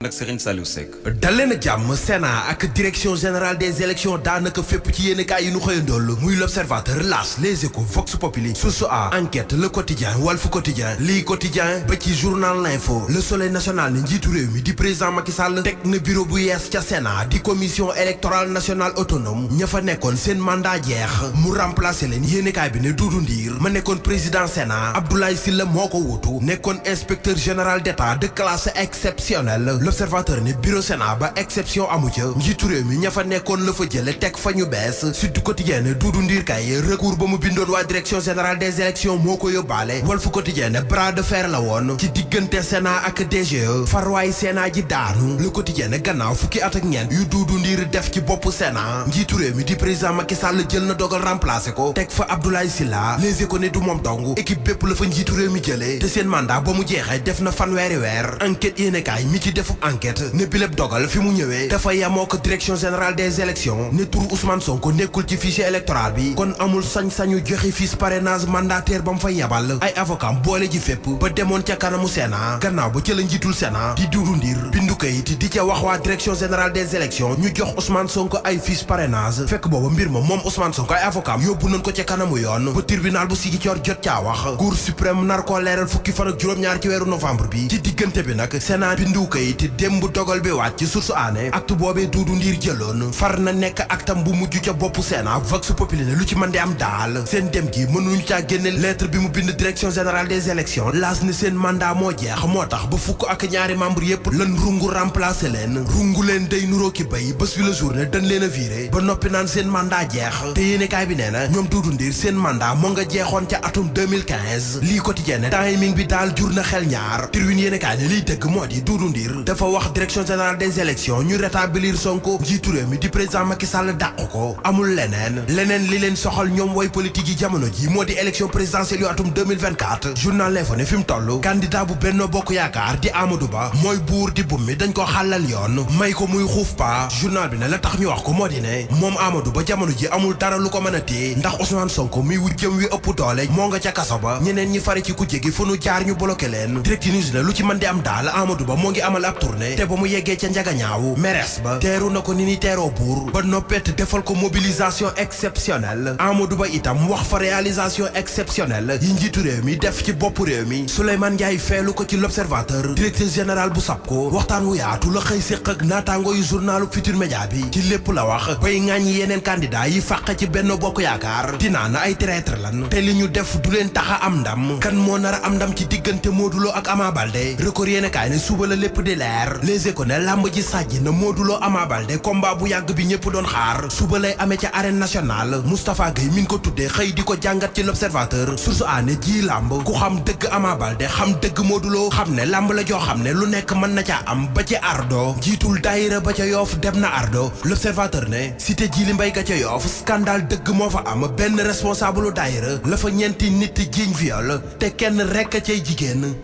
ak Serigne Saliou Seck. dalee na jàmm Sénat ak direction générale des élections daanaka fépp ci yéenekaay yi nu xëyandool muy l'Observateur, L'As, Les Échos, Vox Populi, Source A, Enquête, Le Quotidien, Walf Quotidien, lii Quotidien ba ci journal L'Info. Le Soleil national ne njiitu réew mi di président Macky Sall teg na bureau bu yees ca Sénat di commission électorale nationale autonome ña fa nekkoon seen mandat jeex mu remplacer leen. yéenekaay bi ne Doudou Ndir ma nekkoon président Sénat, Abdoulaye Sylla moo ko wutu nekkoon inspecteur général d'État de classe exceptionnelle. L'Observateur ne bureau Sénat ba exception amu ca njiitu réew mi ña fa nekkoon la fa jële teg fa ñu bees. Sud Quotidien ne Doudou Ndir kay recours ba mu bindoon waa direction générale des élections moo ko yóbbaale. Walf Quotidien ne bras de fer la woon ci diggante Sénat ak DGE farwaay Sénat ji daanu. Le Quotidien ne gannaaw fukki at ak ñeent yu Doudou Ndir def ci boppu Sénat njiitu réew mi di président Macky Sall jël na dogal remplacer ko teg fa Abdoulaye Sylla. Les Échos ne du moom dong équipe bépp la fa njiitu réew mi jëlee te seen mandat ba mu jeexee def na fanweeri weer. Enquête yéenekaay mi ci defu enquête ne bileb dogal fi mu ñëwee dafa yamoo ko direction générale des élections ne turu Ousmane Sonko nekkul ci fichier électoral bi kon amul sañ-sañu joxe fiche parrainage mandataire ba mu fay yabal. ay avocat boole ji fépp ba demoon ca kanamu Sénat gannaaw ba ca la njiitul Sénat di Doudou Ndir bindu kayit di ca wax waa direction générale des élections ñu jox Ousmane Sonko ay fiche parrainage fekk booba mbir ma moom Ousmane Sonko ay avocat yóbbu nañ ko ca kanamu yoon ba tribunal bu Ziguinchor jot caa wax. Cour suprême nar koo leeral fukki fan ak juróom-ñaar ci weeru novembre bi. ci diggante bi nag Sénat bindu kayit démb dogal bi wàcc ci source aané acte boobee Doudou Ndir jëloon far na nekk actam bu mujj ca boppu Sénat. Vox Populi ne lu ci mën di am daal seen dem gi mënuñu caa génne lettre bi mu bind direction générale des élections. Laas ne seen mandat moo jeex moo tax ba fukk ak ñaari membre yépp lan rungu remplacer leen rungu leen day nuroo ki bay bés bi la journée dañ leen a viré ba noppi naan seen mandat jeex te yéenekaay bi nee na ñoom Doudou Ndir seen mandat moo nga jeexoon ca atum 2015. lii Quotidien ne timing bi daal jur na xel ñaar. Tribune yéenekaay ne liy dëgg moo di Doudou Ndir dafa wax direction générale des élections ñu rétablir Sonko njiitu réew mi di président Macky Sall dàq ko amul leneen li leen soxal ñoom way politique yi jamono ji moo di élection présidentielle yu atum 2024. journal L'Info ne fi mu toll candidat bu Benno Bokk Yaakaar di Amadou Ba mooy buur di bum mi dañ ko xàllal yoon may ko muy xuuf pa. journal bi ne la tax ñu wax ko moo di ne moom Amadou Ba jamono ji amul dara lu ko mën a téye ndax Ousmane Sonko mi wujjëm wi ëpp doole moo nga ca kaso ba ñeneen ñi fare ci kujje gi fu nu jaar ñu bloqué leen. Direct News ne lu ci mën di am daal Amadou Ba moo ngi amal ab tournée te ba mu yeggee ca njagañaaw meres ba teeru na ko ni ni teeroo buur ba noppet defal ko mobilisation exceptionnelle. Amadou Ba itam wax fa réalisation exceptionnelle yi njiitu réew mi def ci bopp réew mi. Souleymane Ndiaye feelu ko ci l'Observateur directeur général bu SAPCO waxtaan wu yaatu la xëy séq ak naataango yu journalu Futurs Médias bi ci lépp la wax bay ŋaañi yeneen candidat yi fàq ci Benno Bokk Yaakaar dinaa na ay traître lan te li ñu def du leen taxa am ndam. kan moo nar a am ndam ci diggante Modou Lo ak Ama Baldé Record yéenekaay ne suba la lépp di leer. Les Échos ne làmb ji sàjj na Modou Lo Ama Baldé combat bu yàgg bi ñëpp doon xaar suba lay amee ca arène nationale. Moustapha Gueye mi ngi ko tuddee xëy di ko jàngat ci l'Observateur. Source A ne ji làmb ku xam dëgg Ama Baldé xam dëgg Modou Lo xam ne làmb la joo xam ne lu nekk mën na caa am ba ci ardo jiitul daayira ba ca Yoof dem na ardo. L'Observateur ne cité Djily Mbaye ga ca Yoof scandale dëgg moo fa am benn responsable daayira la fa ñeenti nit jiiñ viol te kenn rekk cay jigéen.